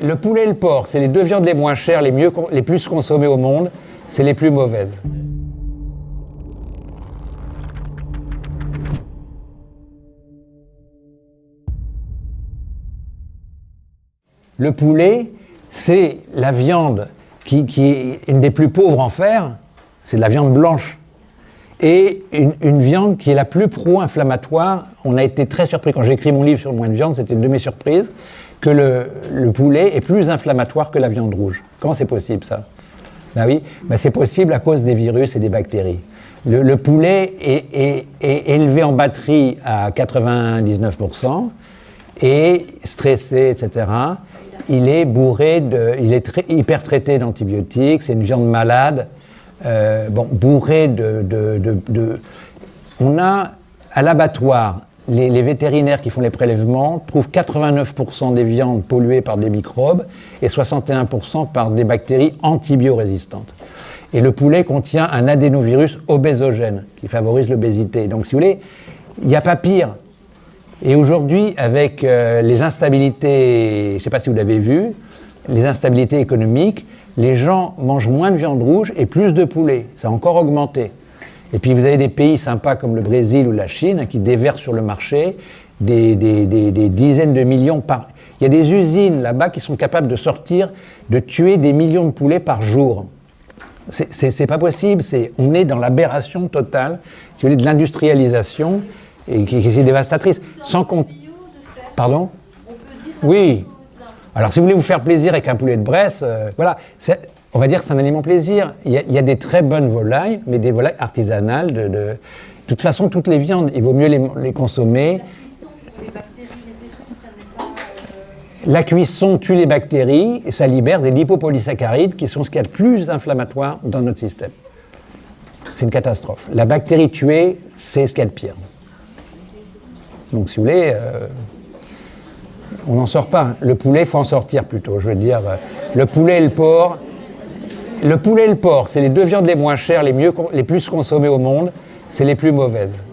Le poulet et le porc, c'est les deux viandes les moins chères, les plus consommées au monde, c'est les plus mauvaises. Le poulet, c'est la viande qui est une des plus pauvres en fer, c'est de la viande blanche. Et une viande qui est la plus pro-inflammatoire. On a été très surpris, quand j'ai écrit mon livre sur le moins de viande, c'était une de mes surprises, que le poulet est plus inflammatoire que la viande rouge. Comment c'est possible ça? Ben oui, ben c'est possible à cause des virus et des bactéries. Le poulet est élevé en batterie à 99% et stressé, etc. Il est bourré il est hyper traité d'antibiotiques, c'est une viande malade, bourré On a à l'abattoir, les vétérinaires qui font les prélèvements trouvent 89% des viandes polluées par des microbes et 61% par des bactéries antibiorésistantes. Et le poulet contient un adénovirus obésogène qui favorise l'obésité. Donc si vous voulez, il n'y a pas pire. Et aujourd'hui, avec les instabilités, je ne sais pas si vous l'avez vu, les instabilités économiques, les gens mangent moins de viande rouge et plus de poulet. Ça a encore augmenté. Et puis vous avez des pays sympas comme le Brésil ou la Chine qui déversent sur le marché des dizaines de millions par... Il y a des usines là-bas qui sont capables de tuer des millions de poulets par jour. C'est pas possible, on est dans l'aberration totale, si vous voulez, de l'industrialisation et qui est dévastatrice. Sans compte... Pardon ? Oui. Alors si vous voulez vous faire plaisir avec un poulet de Bresse, voilà, on va dire que c'est un aliment plaisir. Il y a des très bonnes volailles, mais des volailles artisanales. De toute façon, toutes les viandes, il vaut mieux les consommer. La cuisson tue les bactéries et ça libère des lipopolysaccharides qui sont ce qu'il y a de plus inflammatoire dans notre système. C'est une catastrophe. La bactérie tuée, c'est ce qu'il y a de pire. Donc si vous voulez, on n'en sort pas. Le poulet, il faut en sortir plutôt. Je veux dire, le poulet et le porc. Le poulet et le porc, c'est les deux viandes les moins chères, les plus consommées au monde, c'est les plus mauvaises.